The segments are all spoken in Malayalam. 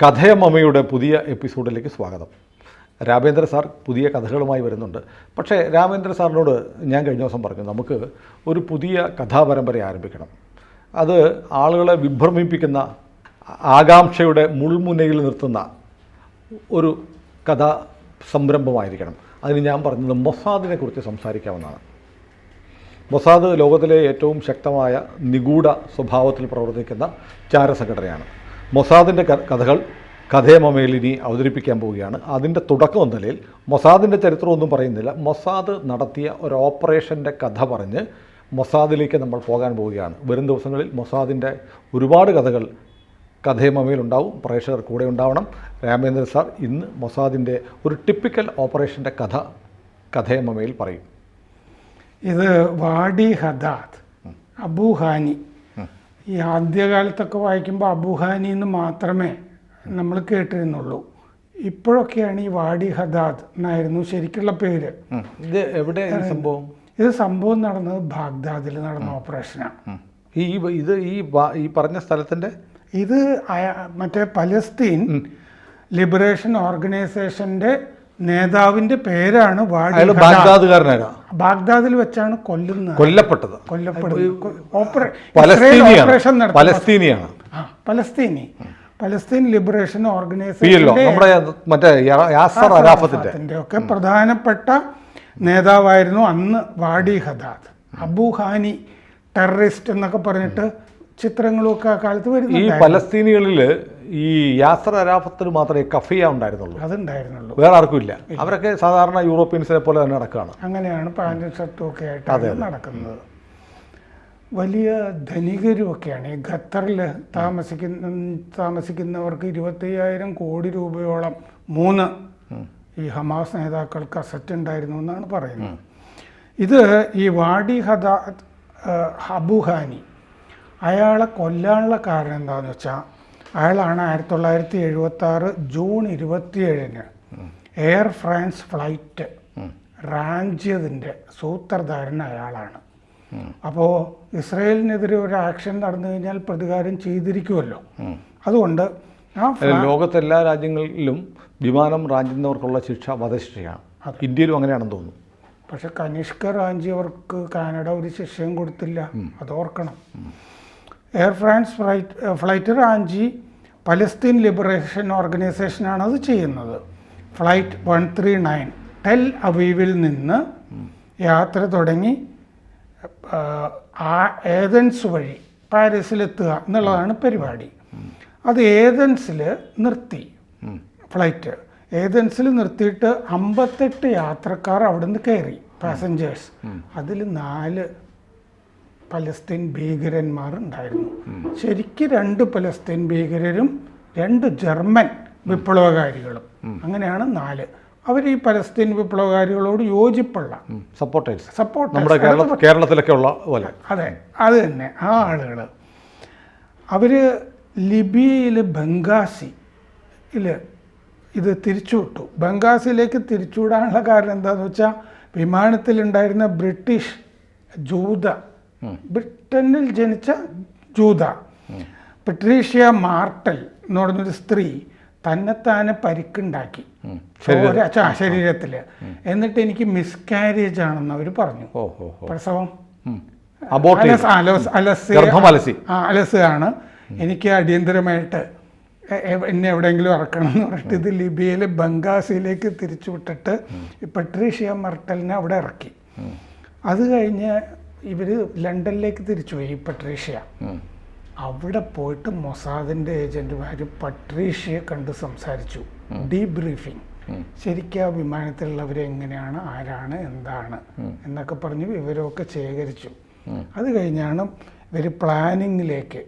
കഥയമമ്മയുടെ പുതിയ എപ്പിസോഡിലേക്ക് സ്വാഗതം. രാമേന്ദ്ര സാർ പുതിയ കഥകളുമായി വരുന്നുണ്ട്. പക്ഷേ രാമേന്ദ്ര സാറിനോട് ഞാൻ കഴിഞ്ഞ ദിവസം പറഞ്ഞു, നമുക്ക് ഒരു പുതിയ കഥാപരമ്പര ആരംഭിക്കണം. അത് ആളുകളെ വിഭ്രമിപ്പിക്കുന്ന, ആകാംക്ഷയുടെ മുൾമുനയിൽ നിർത്തുന്ന ഒരു കഥാ സംരംഭമായിരിക്കണം. അതിന് ഞാൻ പറഞ്ഞത് മൊസാദിനെ കുറിച്ച് സംസാരിക്കാമെന്നാണ്. മൊസാദ് ലോകത്തിലെ ഏറ്റവും ശക്തമായ നിഗൂഢ സ്വഭാവത്തിൽ പ്രവർത്തിക്കുന്ന ചാരസംഘടനയാണ്. മൊസാദിൻ്റെ കഥകൾ കഥയമമ്മയിൽ ഇനി അവതരിപ്പിക്കാൻ പോവുകയാണ്. അതിൻ്റെ തുടക്കം എന്ന നിലയിൽ മൊസാദിൻ്റെ ചരിത്രമൊന്നും പറയുന്നില്ല, മൊസാദ് നടത്തിയ ഒരു ഓപ്പറേഷൻ്റെ കഥ പറഞ്ഞ് മൊസാദിലേക്ക് നമ്മൾ പോകാൻ പോവുകയാണ്. വരും ദിവസങ്ങളിൽ മൊസാദിൻ്റെ ഒരുപാട് കഥകൾ കഥയമമ്മയിലുണ്ടാവും. പ്രേക്ഷകർ കൂടെ ഉണ്ടാവണം. രാമേന്ദ്ര സാർ ഇന്ന് മൊസാദിൻ്റെ ഒരു ടിപ്പിക്കൽ ഓപ്പറേഷൻ്റെ കഥ കഥയമമ്മയിൽ പറയും. ഇത് വാഡി ഹദാദ്, അബൂഹാനി. ഈ ആദ്യകാലത്തൊക്കെ വായിക്കുമ്പോൾ അബൂഹാനി എന്ന് മാത്രമേ നമ്മൾ കേട്ടിരുന്നുള്ളൂ. ഇപ്പോഴൊക്കെയാണ് ഈ വാഡി ഹദാദ് എന്നായിരുന്നു ശരിക്കുള്ള പേര്. ഇത് എവിടെ സംഭവം? ഇത് സംഭവം നടന്നത് ബാഗ്ദാദിൽ നടന്ന ഓപ്പറേഷനാണ്. ഈ പറഞ്ഞ സ്ഥലത്തിൻ്റെ ഇത് മറ്റേ പലസ്തീൻ ലിബറേഷൻ ഓർഗനൈസേഷൻ്റെ നേതാവിന്റെ പേരാണ് വാഡി. ബാഗ്ദാദിൽ വെച്ചാണ് കൊല്ലപ്പെട്ടത്. പലസ്തീൻ ലിബറേഷൻ ഓർഗനൈസേഷന്റെ ഒക്കെ പ്രധാനപ്പെട്ട നേതാവായിരുന്നു അന്ന് വാഡി ഹദാദ്. അബൂഹാനി ടെററിസ്റ്റ് എന്നൊക്കെ പറഞ്ഞിട്ട് ചിത്രങ്ങളൊക്കെ ആ കാലത്ത് വരുന്നു. ഈ പലസ്തീനികളിൽ ഈ യാസർ അരാഫത്തിന് മാത്രമേ കഫിയ ഉണ്ടായിരുന്നുള്ളൂ, അതുണ്ടായിരുന്നുള്ളൂ, വേറെ ആർക്കും ഇല്ല. അവരൊക്കെ സാധാരണ യൂറോപ്യൻസിനെ പോലെ തന്നെ നടക്കുകയാണ്. അങ്ങനെയാണ് പാൻറ്റും ഷർട്ടും ഒക്കെ ആയിട്ടാണ് നടക്കുന്നത്. വലിയ ധനികരുമൊക്കെയാണ്. ഈ ഖത്തറിൽ താമസിക്കുന്നവർക്ക് 25,000 കോടി രൂപയോളം 3 ഈ ഹമാസ് നേതാക്കൾക്ക് അസറ്റ് ഉണ്ടായിരുന്നു എന്നാണ് പറയുന്നത്. ഇത് ഈ വാഡി ഹദാദ് അബൂഹാനി, അയാളെ കൊല്ലാനുള്ള കാരണം എന്താണെന്ന് വെച്ചാൽ, അയാളാണ് 1976 ജൂൺ 27 എയർ ഫ്രാൻസ് ഫ്ലൈറ്റ് റാഞ്ചിയതിൻ്റെ സൂത്രധാരൻ അയാളാണ്. അപ്പോൾ ഇസ്രയേലിനെതിരെ ഒരു ആക്ഷൻ നടന്നു കഴിഞ്ഞാൽ പ്രതികാരം ചെയ്തിരിക്കുമല്ലോ. അതുകൊണ്ട് ലോകത്തെല്ലാ രാജ്യങ്ങളിലും വിമാനം റാഞ്ചുന്നവർക്കുള്ള ശിക്ഷ വധശിക്ഷയാണ്. ഇന്ത്യയിലും അങ്ങനെയാണെന്ന് തോന്നുന്നു. പക്ഷെ കനിഷ്ക റാഞ്ചിയവർക്ക് കാനഡ ഒരു ശിക്ഷയും കൊടുത്തില്ല, അതോർക്കണം. എയർ ഫ്രാൻസ് ഫ്ലൈറ്റ് റാഞ്ചി പലസ്തീൻ ലിബറേഷൻ ഓർഗനൈസേഷനാണ് അത് ചെയ്യുന്നത്. ഫ്ലൈറ്റ് 139 ടെൽ അവീവിൽ നിന്ന് യാത്ര തുടങ്ങി ഏതൻസ് വഴി പാരീസിലെത്തുക എന്നുള്ളതാണ് പരിപാടി. അത് ഏതൻസിൽ നിർത്തി ഫ്ലൈറ്റ്. ഏതൻസിൽ നിർത്തിയിട്ട് 58 യാത്രക്കാർ അവിടെ നിന്ന് കയറി, പാസഞ്ചേഴ്സ്. അതിൽ 4 പലസ്തീൻ ഭീകരന്മാരുണ്ടായിരുന്നു. ശരിക്കും 2 പലസ്തീൻ ഭീകരരും 2 ജർമ്മൻ വിപ്ലവകാരികളും, അങ്ങനെയാണ് 4. അവർ ഈ പലസ്തീൻ വിപ്ലവകാരികളോട് യോജിപ്പുള്ള സപ്പോർട്ടേഴ്സ്, നമ്മുടെ കേരളത്തിലൊക്കെ ഉള്ള പോലെ. അതെ, അത് തന്നെ. ആ ആളുകൾ അവർ ലിബിയയിൽ ബംഗാസിയിൽ ഇത് തിരിച്ചുവിട്ടു. ബംഗാസിലേക്ക് തിരിച്ചുവിടാനുള്ള കാരണം എന്താണെന്ന് വെച്ചാൽ, വിമാനത്തിലുണ്ടായിരുന്ന ബ്രിട്ടീഷ് ജൂത, ബ്രിട്ടനിൽ ജനിച്ച ജൂത പട്രീഷ്യ മാർട്ടൽ എന്ന് പറഞ്ഞൊരു സ്ത്രീ തന്നെത്താനെ പരിക്കുണ്ടാക്കി ശരീരത്തിൽ. എന്നിട്ട് എനിക്ക് മിസ്കാരേജ് ആണെന്ന് അവർ പറഞ്ഞു. പ്രസവം അലസാണ്, എനിക്ക് അടിയന്തരമായിട്ട് എന്നെ എവിടെയെങ്കിലും ഇറക്കണം എന്ന് പറഞ്ഞിട്ട് ഇത് ലിബിയയിലെ ബംഗാസിലേക്ക് തിരിച്ചു വിട്ടിട്ട് പട്രീഷ്യ മർട്ടലിനെ അവിടെ ഇറക്കി. അത് കഴിഞ്ഞ് ഇവർ ലണ്ടനിലേക്ക് തിരിച്ചുപോയി. പട്രീഷ്യ അവിടെ പോയിട്ട് മൊസാദിൻ്റെ ഏജൻറ്റുമാർ പട്രീഷ്യയെ കണ്ട് സംസാരിച്ചു, ഡീബ്രീഫിങ്. ശരിക്കും ആ വിമാനത്തിലുള്ളവരെ എങ്ങനെയാണ്, ആരാണ്, എന്താണ് എന്നൊക്കെ പറഞ്ഞ് വിവരമൊക്കെ ശേഖരിച്ചു. അത് കഴിഞ്ഞാണ് ഇവർ പ്ലാനിങ്ങിലേക്ക്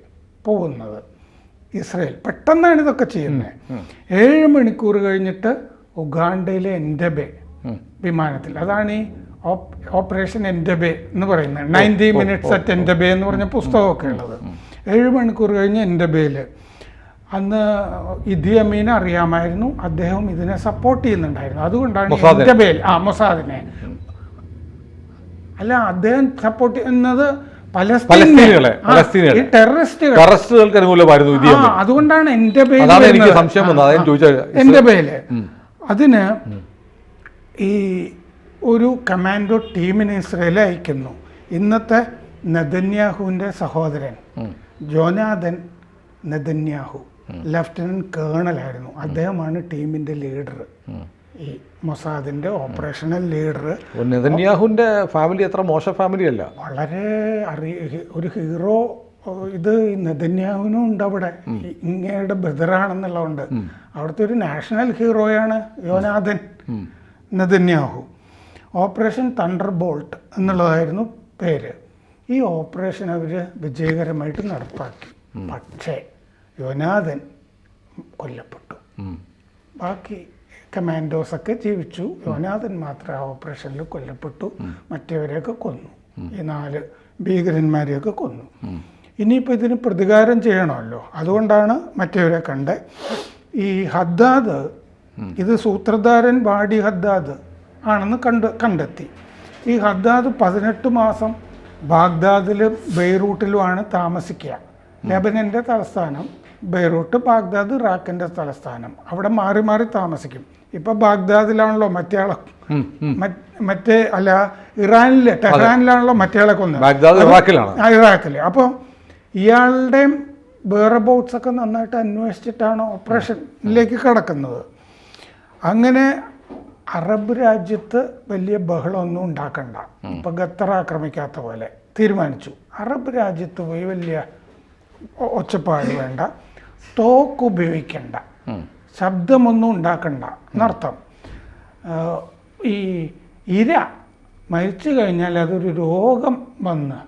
പോകുന്നത്. ഇസ്രയേൽ പെട്ടെന്നാണ് ഇതൊക്കെ ചെയ്യുന്നത്. 7 മണിക്കൂർ കഴിഞ്ഞിട്ട് ഉഗാണ്ടയിലെ എൻഡബെ വിമാനത്തിൽ, അതാണ് ഈ ഓപ്പറേഷൻ എൻഡബെ എന്ന് പറയുന്നത്, 90 minutes at എൻഡബെ എന്ന് പറഞ്ഞ പുസ്തകമൊക്കെ ഉള്ളത്. 7 മണിക്കൂർ കഴിഞ്ഞ് എൻഡബയിൽ അന്ന് ഇദി അമീനെ അറിയാമായിരുന്നു, അദ്ദേഹം ഇതിനെ സപ്പോർട്ട് ചെയ്യുന്നുണ്ടായിരുന്നു. അതുകൊണ്ടാണ് എൻഡബയിൽ മൊസാദിനെ അല്ല, അദ്ദേഹം സപ്പോർട്ട് ചെയ്യുന്നത് പലസ്തീനികളെ ടെററിസ്റ്റുകൾക്ക് അനുകൂലമായിരുന്നു ഇത്. അതുകൊണ്ടാണ് എൻ്റെ അതാണ് എനിക്ക് സംശയം വന്നത്. അതായത് ചോദിച്ചത് എൻ്റെ പേര് അതിന് ഈ ഒരു കമാൻഡോ ടീമിനെ ഇസ്രയേൽ അയക്കുന്നു. ഇന്നത്തെ നെതന്യാഹുവിൻ്റെ സഹോദരൻ ജോനാഥൻ നെതന്യാഹു ലഫ്റ്റനന്റ് കേണലായിരുന്നു. അദ്ദേഹമാണ് ടീമിൻ്റെ ലീഡർ, ഈ മൊസാദിൻ്റെ ഓപ്പറേഷണൽ ലീഡർ. നെതന്യാഹുവിൻ്റെ ഫാമിലി അത്ര മോശം ഫാമിലി അല്ല, വളരെ ഒരു ഹീറോ. ഇത് നെതന്യാഹുവിനും ഉണ്ട് അവിടെ, ഇങ്ങയുടെ ബ്രദറാണെന്നുള്ളതുകൊണ്ട് അവിടുത്തെ ഒരു നാഷണൽ ഹീറോയാണ് Yonatan Netanyahu. Operation Thunderbolt എന്നുള്ളതായിരുന്നു പേര്. ഈ ഓപ്പറേഷൻ അവർ വിജയകരമായിട്ട് നടപ്പാക്കി. പക്ഷേ യോനാഥൻ കൊല്ലപ്പെട്ടു. ബാക്കി കമാൻഡോസൊക്കെ ജീവിച്ചു. യോനാഥൻ മാത്രം ആ ഓപ്പറേഷനിൽ കൊല്ലപ്പെട്ടു. മറ്റവരെയൊക്കെ കൊന്നു, ഈ 4 ഭീകരന്മാരെയൊക്കെ കൊന്നു. ഇനിയിപ്പോൾ ഇതിന് പ്രതികാരം ചെയ്യണമല്ലോ, അതുകൊണ്ടാണ് മറ്റവരെ കണ്ടത്. ഈ ഹദ്ദാദ്, ഇത് സൂത്രധാരൻ ബാഡി ഹദ്ദാദ് ആണെന്ന് കണ്ടെത്തി. ഈ ഹദ്ദാദ് 18 മാസം ബാഗ്ദാദിലും ബെയ്റൂട്ടിലുമാണ് താമസിക്കുക. ലെബനൻ്റെ തലസ്ഥാനം ബെയ്റൂട്ട്, ബാഗ്ദാദ് ഇറാഖിൻ്റെ തലസ്ഥാനം. അവിടെ മാറി മാറി താമസിക്കും. ഇപ്പം ബാഗ്ദാദിലാണല്ലോ ഇറാനിലെ ടെഹ്റാനിലാണല്ലോ മറ്റേയാളെ കൊന്നത്, ഇറാഖിൽ. അപ്പോൾ ഇയാളുടെയും വേറബൌട്ട്സ് ഒക്കെ നന്നായിട്ട് അന്വേഷിച്ചിട്ടാണ് ഓപ്പറേഷനിലേക്ക് കടക്കുന്നത്. അങ്ങനെ അറബ് രാജ്യത്ത് വലിയ ബഹളമൊന്നും ഉണ്ടാക്കണ്ട, ഇപ്പം ഖത്തർ ആക്രമിക്കാത്ത പോലെ തീരുമാനിച്ചു. അറബ് രാജ്യത്ത് പോയി വലിയ ഒച്ചപ്പാട് വേണ്ട, തോക്ക് ഉപയോഗിക്കണ്ട, ശബ്ദമൊന്നും ഉണ്ടാക്കണ്ട എന്നർത്ഥം. ഈ ഇര മരിച്ചു കഴിഞ്ഞാൽ അതൊരു രോഗം വന്ന്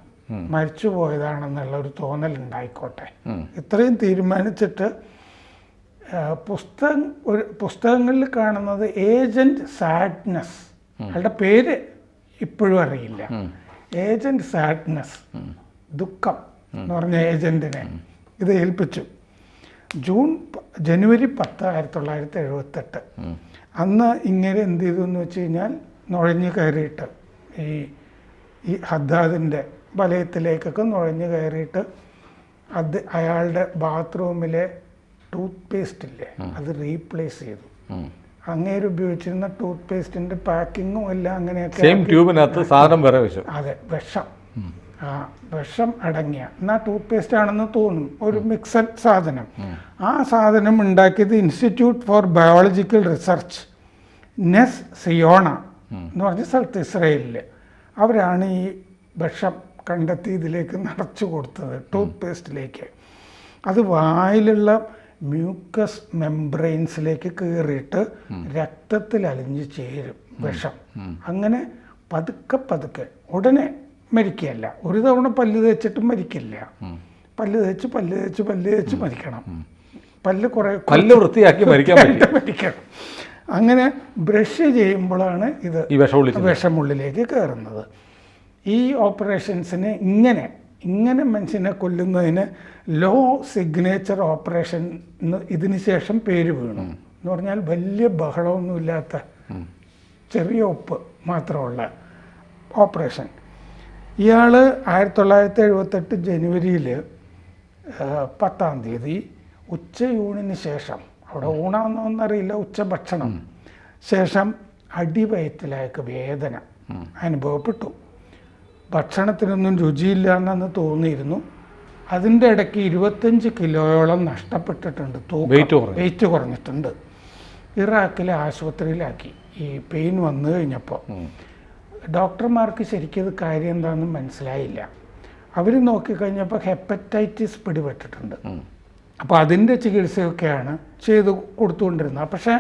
മരിച്ചു പോയതാണെന്നുള്ള ഒരു തോന്നലുണ്ടായിക്കോട്ടെ, ഇത്രയും തീരുമാനിച്ചിട്ട് പുസ്തകങ്ങളിൽ കാണുന്നത് ഏജന്റ് സാഡ്നസ്, അയാളുടെ പേര് ഇപ്പോഴും അറിയില്ല. ഏജന്റ് സാഡ്നസ്, ദുഃഖം എന്ന് പറഞ്ഞ ഏജന്റിനെ ഇത് ഏൽപ്പിച്ചു. ജനുവരി 10, 1978. അന്ന് ഇങ്ങനെ എന്ത് ചെയ്തു എന്ന് വെച്ച് കഴിഞ്ഞാൽ നുഴഞ്ഞു കയറിയിട്ട് ഈ ഹദ്ദാദിൻ്റെ വലയത്തിലേക്കൊക്കെ നുഴഞ്ഞു കയറിയിട്ട് അയാളുടെ ബാത്റൂമിലെ ടൂത്ത് പേസ്റ്റ് ഇല്ലേ അത് റീപ്ലേസ് ചെയ്തു. അങ്ങേര് ഉപയോഗിച്ചിരുന്ന ടൂത്ത് പേസ്റ്റിൻ്റെ പാക്കിങ്ങും എല്ലാം അങ്ങനെയൊക്കെ അതെ, വിഷം അടങ്ങിയ എന്നാൽ ടൂത്ത് പേസ്റ്റ് ആണെന്ന് തോന്നും, ഒരു മിക്സഡ് സാധനം. ആ സാധനം ഉണ്ടാക്കിയത് ഇൻസ്റ്റിറ്റ്യൂട്ട് ഫോർ ബയോളജിക്കൽ റിസർച്ച് നെസ് സിയോണ എന്ന് പറഞ്ഞ സ്ഥലത്ത് ഇസ്രയേലിൽ. അവരാണ് ഈ വിഷം കണ്ടെത്തി ഇതിലേക്ക് നിറച്ചു കൊടുത്തത് ടൂത്ത് പേസ്റ്റിലേക്ക്. അത് വായിലുള്ള മ്യൂക്കസ് മെംബ്രെയിൻസിലേക്ക് കയറിയിട്ട് രക്തത്തിൽ അലിഞ്ഞ് ചേരും വിഷം. അങ്ങനെ പതുക്കെ ഉടനെ മരിക്കുകയല്ല, ഒരു തവണ പല്ല് തേച്ചിട്ടും മരിക്കില്ല. പല്ല് തേച്ച് മരിക്കണം. പല്ല് വൃത്തിയാക്കി മരിക്കണം. അങ്ങനെ ബ്രഷ് ചെയ്യുമ്പോഴാണ് ഇത് വിഷമുള്ളിലേക്ക് കയറുന്നത്. ഈ ഓപ്പറേഷൻസിന് ഇങ്ങനെ മനുഷ്യനെ കൊല്ലുന്നതിന് ലോ സിഗ്നേച്ചർ ഓപ്പറേഷൻ ഇതിന് ശേഷം പേര് വീണു. എന്ന് പറഞ്ഞാൽ വലിയ ബഹളമൊന്നുമില്ലാത്ത ചെറിയ ഒപ്പ് മാത്രമുള്ള ഓപ്പറേഷൻ. ഇയാൾ 1978 ജനുവരിയിൽ 10-ാം തീയതി ഉച്ചയൂണിന് ശേഷം, അവിടെ ഊണാണെന്നൊന്നറിയില്ല, ഉച്ചഭക്ഷണം ശേഷം അടിവയറ്റിലേക്ക് വേദന അനുഭവപ്പെട്ടു. ഭക്ഷണത്തിനൊന്നും രുചിയില്ല എന്നു തോന്നിയിരുന്നു. അതിൻ്റെ ഇടയ്ക്ക് 25 കിലോയോളം നഷ്ടപ്പെട്ടിട്ടുണ്ട്, വെയിറ്റ് കുറഞ്ഞിട്ടുണ്ട്. ഇറാഖിലെ ആശുപത്രിയിലാക്കി. ഈ പെയിൻ വന്നു കഴിഞ്ഞപ്പോൾ ഡോക്ടർമാർക്ക് ശരിക്കും ഇത് കാര്യം എന്താണെന്ന് മനസ്സിലായില്ല. അവർ നോക്കിക്കഴിഞ്ഞപ്പോൾ ഹെപ്പറ്റൈറ്റിസ് പിടിപെട്ടിട്ടുണ്ട്. അപ്പോൾ അതിൻ്റെ ചികിത്സയൊക്കെയാണ് ചെയ്ത് കൊടുത്തുകൊണ്ടിരുന്നത്. പക്ഷേ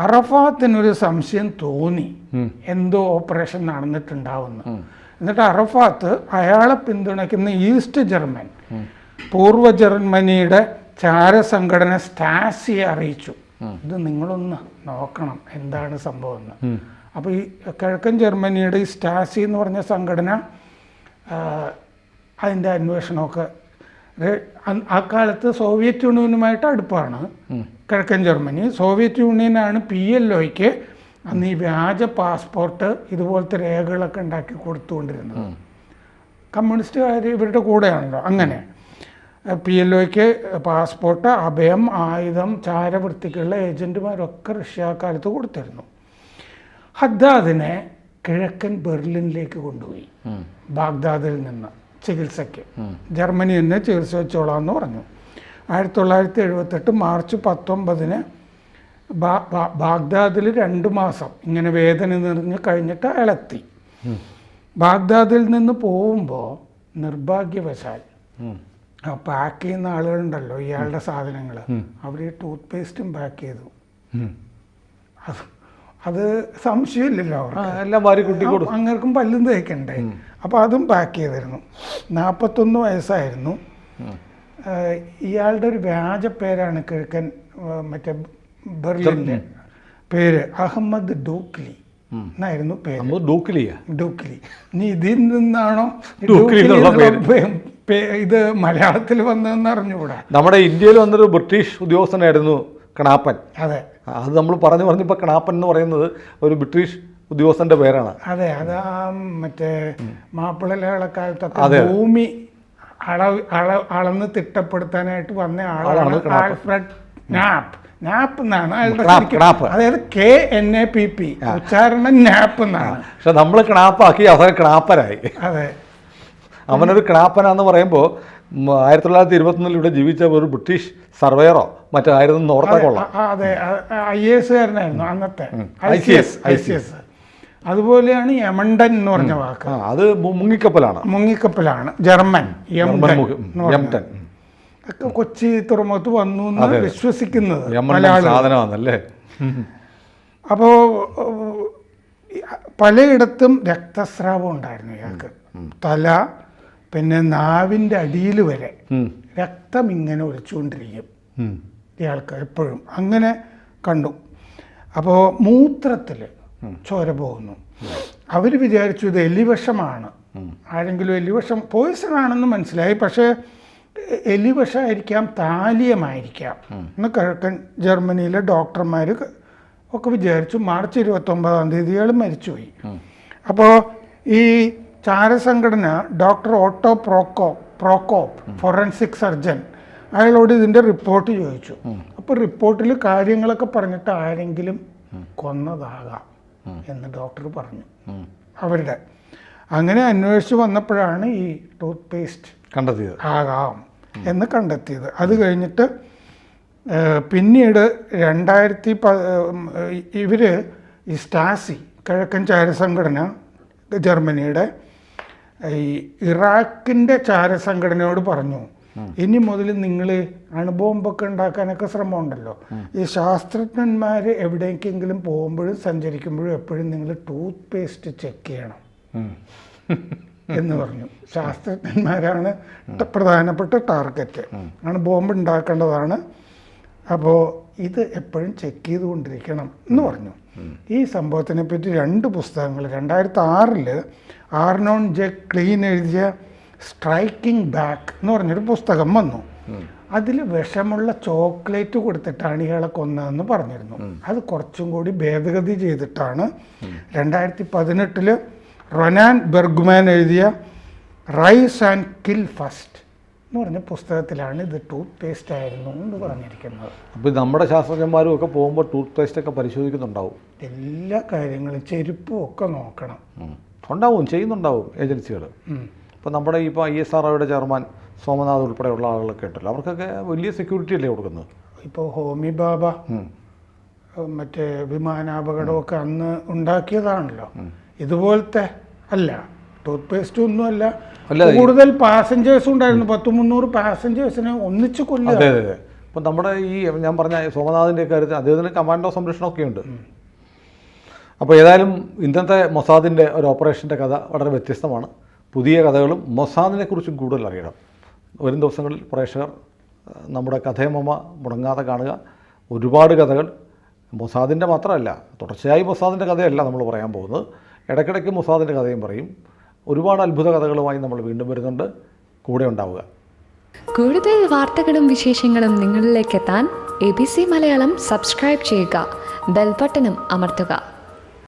അറഫാത്തിനൊരു സംശയം തോന്നി, എന്തോ ഓപ്പറേഷൻ നടന്നിട്ടുണ്ടാവുന്നു. എന്നിട്ട് അറഫാത്ത് അയാളെ പിന്തുണയ്ക്കുന്ന ഈസ്റ്റ് ജർമ്മൻ, പൂർവ്വ ജർമ്മനിയുടെ ചാരസംഘടന സ്റ്റാസിയെ അറിയിച്ചു, ഇത് നിങ്ങളൊന്ന് നോക്കണം എന്താണ് സംഭവം എന്ന്. അപ്പോൾ ഈ കിഴക്കൻ ജർമ്മനിയുടെ ഈ സ്റ്റാസി എന്ന് പറഞ്ഞ സംഘടന അതിൻ്റെ അന്വേഷണമൊക്കെ, ആ കാലത്ത് സോവിയറ്റ് യൂണിയനുമായിട്ട് അടുപ്പാണ് കിഴക്കൻ ജർമ്മനി. സോവിയറ്റ് യൂണിയനാണ് PLOയ്ക്ക് അന്ന് ഈ വ്യാജ പാസ്പോർട്ട് ഇതുപോലത്തെ രേഖകളൊക്കെ ഉണ്ടാക്കി കൊടുത്തുകൊണ്ടിരുന്നത്. കമ്മ്യൂണിസ്റ്റുകാർ ഇവരുടെ കൂടെയാണല്ലോ. അങ്ങനെ PLOയ്ക്ക് പാസ്പോർട്ട്, അഭയം, ആയുധം, ചാരവൃത്തിക്കുള്ള ഏജൻറ്റുമാരൊക്കെ റഷ്യക്കാലത്ത് കൊടുത്തിരുന്നു. ഹദ്ദാദിനെ കിഴക്കൻ ബെർലിനിലേക്ക് കൊണ്ടുപോയി, ബാഗ്ദാദിൽ നിന്ന് ചികിത്സയ്ക്ക്. ജർമ്മനി തന്നെ ചികിത്സ വെച്ചോളാം എന്ന് പറഞ്ഞു. 1978 മാർച്ച് 19 ബാഗ്ദാദിൽ 2 മാസം ഇങ്ങനെ വേദന നിറഞ്ഞ് കഴിഞ്ഞിട്ട് അയാളെത്തി. ബാഗ്ദാദിൽ നിന്ന് പോകുമ്പോൾ നിർഭാഗ്യവശാൽ പാക്ക് ചെയ്യുന്ന ആളുകളുണ്ടല്ലോ ഇയാളുടെ സാധനങ്ങൾ, അവർ ഈ ടൂത്ത് പേസ്റ്റും പാക്ക് ചെയ്തു. അത് സംശയമില്ലല്ലോ അവർക്ക്, അങ്ങർക്കും പല്ലും തേക്കണ്ടേ. അപ്പോൾ അതും പാക്ക് ചെയ്തിരുന്നു. 41 വയസ്സായിരുന്നു. ഇയാളുടെ ഒരു വ്യാജ പേരാണ് കിഴക്കൻ മറ്റേ ബെർലിൻ്റെ പേര്, അഹമ്മദ് ഡൂക്ലി എന്നായിരുന്നു പേര്. ഡൂക്ലി. ഇനി ഇതിൽ നിന്നാണോ ഇത് മലയാളത്തിൽ വന്നതെന്ന് അറിഞ്ഞുകൂടാ. നമ്മുടെ ഇന്ത്യയിൽ വന്നൊരു ബ്രിട്ടീഷ് ഉദ്യോഗസ്ഥനായിരുന്നു കണാപ്പൻ. അതെ, അത് നമ്മൾ പറഞ്ഞപ്പോൾ കണാപ്പൻ എന്ന് പറയുന്നത് ഒരു ബ്രിട്ടീഷ് ഉദ്യോഗസ്ഥന്റെ പേരാണ്. അതെ, അത് ആ മറ്റേ മാപ്പിളക്കാലത്തൊക്കെ ഭൂമി അളന്ന് തിട്ടപ്പെടുത്താനായിട്ട് വന്ന ആളാണ് ആൽഫ്രഡ് നാപ്പ് എന്നാണ് അതായത് KNAPP, ഉച്ചാരണം നാപ്പ് എന്നാണ്. പക്ഷെ നമ്മൾ കിണാപ്പാക്കി അവസാനം കിണാപ്പനായി. അതെ, അവനൊരു കിണാപ്പനാന്ന് പറയുമ്പോൾ 1921 ഇവിടെ ജീവിച്ച ഒരു ബ്രിട്ടീഷ് സർവേയറോ മറ്റോ ആയിരുന്നു ഓർത്താ കൊള്ളാം. അതെ, IAS കാരനായിരുന്നു അന്നത്തെ, ICS. അതുപോലെയാണ് യമണ്ടൻ എന്ന് പറഞ്ഞ വാക്ക്. അത് മുങ്ങിക്കപ്പലാണ്. ജർമ്മൻ യമണ്ടൻ ഒക്കെ കൊച്ചി തുറമുഖത്ത് വന്നു എന്ന് വിശ്വസിക്കുന്നത് സാധനമാണല്ലേ. അപ്പോൾ പലയിടത്തും രക്തസ്രാവം ഉണ്ടായിരുന്നു ഇയാൾക്ക്. തല, പിന്നെ നാവിൻ്റെ അടിയിൽ വരെ രക്തം ഇങ്ങനെ ഒലിച്ചുകൊണ്ടിരിക്കും ഇയാൾക്ക് എപ്പോഴും. അങ്ങനെ കണ്ടു. അപ്പോൾ മൂത്രത്തിൽ ചോര പോകുന്നു. അവർ വിചാരിച്ചു ഇത് എലിവിഷമാണ്, ആരെങ്കിലും എലിവിഷം പോയിസൺ ആണെന്ന് മനസ്സിലായി. പക്ഷേ എലിവിഷമായിരിക്കാം, താലിയമായിരിക്കാം എന്ന് കിഴക്കൻ ജർമ്മനിയിലെ ഡോക്ടർമാർ ഒക്കെ വിചാരിച്ചു. മാർച്ച് 29 ഇയാൾ മരിച്ചുപോയി. അപ്പോൾ ഈ ചാരസംഘടന ഡോക്ടർ ഓട്ടോ പ്രോക്കോപ്പ് ഫോറൻസിക് സർജൻ അയാളോട് ഇതിൻ്റെ റിപ്പോർട്ട് ചോദിച്ചു. അപ്പോൾ റിപ്പോർട്ടിൽ കാര്യങ്ങളൊക്കെ പറഞ്ഞിട്ട് ആരെങ്കിലും കൊന്നതാകാം എന്ന് ഡോക്ടർ പറഞ്ഞു അവരുടെ. അങ്ങനെ അന്വേഷിച്ച് വന്നപ്പോഴാണ് ഈ ടൂത്ത് പേസ്റ്റ് ആകാം എന്ന് കണ്ടെത്തിയത്. അത് കഴിഞ്ഞിട്ട് പിന്നീട് 2010 ഇവർ ഈ സ്റ്റാസി കിഴക്കൻ ചാരസംഘടന ജർമ്മനിയുടെ ഈ ഇറാഖിൻ്റെ ചാരസംഘടനയോട് പറഞ്ഞു, ഇനി മുതൽ നിങ്ങൾ അണുബോംബൊക്കെ ഉണ്ടാക്കാനൊക്കെ ശ്രമമുണ്ടല്ലോ, ഈ ശാസ്ത്രജ്ഞന്മാർ എവിടേക്കെങ്കിലും പോകുമ്പോഴും സഞ്ചരിക്കുമ്പോഴും എപ്പോഴും നിങ്ങൾ ടൂത്ത് പേസ്റ്റ് ചെക്ക് ചെയ്യണം എന്ന് പറഞ്ഞു. ശാസ്ത്രജ്ഞന്മാരാണ് പ്രധാനപ്പെട്ട ടാർഗറ്റ്, അണുബോംബ് ഉണ്ടാക്കേണ്ടതാണ്. അപ്പോൾ ഇത് എപ്പോഴും ചെക്ക് ചെയ്തുകൊണ്ടിരിക്കണം എന്ന് പറഞ്ഞു. ഈ സംഭവത്തിനെ പറ്റി 2 പുസ്തകങ്ങൾ 2006 ആർണോൺ ജെ ക്ലീൻ എഴുതിയ സ്ട്രൈക്കിംഗ് ബാക്ക് എന്ന് പറഞ്ഞൊരു പുസ്തകം വന്നു. അതിൽ വിഷമുള്ള ചോക്ലേറ്റ് കൊടുത്തിട്ടാണ് ഇയാളെ കൊന്നതെന്ന് പറഞ്ഞിരുന്നു. അത് കുറച്ചും കൂടി ഭേദഗതി ചെയ്തിട്ടാണ് 2018 റൊനാൻ ബെർഗ്മാൻ എഴുതിയ റൈസ് ആൻഡ് കിൽ ഫസ്റ്റ് എന്ന് പറഞ്ഞ പുസ്തകത്തിലാണ് ഇത് ടൂത്ത് പേസ്റ്റ് ആയിരുന്നു എന്ന് പറഞ്ഞിരിക്കുന്നത്. അപ്പോൾ നമ്മുടെ ശാസ്ത്രജ്ഞന്മാരും ഒക്കെ പോകുമ്പോൾ ടൂത്ത് പേസ്റ്റ് ഒക്കെ പരിശോധിക്കുന്നുണ്ടാവും. എല്ലാ കാര്യങ്ങളും ചെരുപ്പും ഒക്കെ നോക്കണം. ചെയ്യുന്നുണ്ടാവും ഏജൻസികൾ. ഇപ്പോൾ നമ്മുടെ ഇപ്പോൾ ISROയുടെ ചെയർമാൻ സോമനാഥ് ഉൾപ്പെടെയുള്ള ആളുകളൊക്കെ ഉണ്ടല്ലോ, അവർക്കൊക്കെ വലിയ സെക്യൂരിറ്റി അല്ലേ കൊടുക്കുന്നത്. ഇപ്പോൾ ഹോമി ബാബ മറ്റേ വിമാനാപകടമൊക്കെ അന്ന് ഉണ്ടാക്കിയതാണല്ലോ. ഇതുപോലത്തെ അല്ല, ടൂത്ത് പേസ്റ്റ് ഒന്നുമല്ല. കൂടുതൽ പാസഞ്ചേഴ്സ് ഉണ്ടായിരുന്നു, 200-300 പാസഞ്ചേഴ്സിനെ ഒന്നിച്ച് കൊല്ലുക. അതെ അതെ. ഇപ്പം നമ്മുടെ ഈ ഞാൻ പറഞ്ഞ സോമനാഥിൻ്റെ കാര്യത്തിൽ അദ്ദേഹത്തിന് കമാൻഡോ സംരക്ഷണമൊക്കെ ഉണ്ട്. അപ്പോൾ ഏതായാലും ഇന്നത്തെ മൊസാദിൻ്റെ ഒരു ഓപ്പറേഷൻ്റെ കഥ വളരെ വ്യത്യസ്തമാണ്. പുതിയ കഥകളും മൊസാദിനെ കുറിച്ചും കൂടുതൽ അറിയണം. വരും ദിവസങ്ങളിൽ പ്രേക്ഷകർ നമ്മുടെ കഥയമമ്മ മുടങ്ങാതെ കാണുക. ഒരുപാട് കഥകൾ മൊസാദിൻ്റെ മാത്രമല്ല, തുടർച്ചയായി മൊസാദിൻ്റെ കഥയല്ല നമ്മൾ പറയാൻ പോകുന്നത്. ഇടയ്ക്കിടയ്ക്ക് മൊസാദിൻ്റെ കഥയും പറയും. ഒരുപാട് അത്ഭുത കഥകളുമായി നമ്മൾ വീണ്ടും വരുന്നുണ്ട്. കൂടെ ഉണ്ടാവുക. കൂടുതൽ വാർത്തകളും വിശേഷങ്ങളും നിങ്ങളിലേക്ക് എത്താൻ ABC മലയാളം സബ്സ്ക്രൈബ് ചെയ്യുക, ബെൽ ബട്ടണും അമർത്തുക.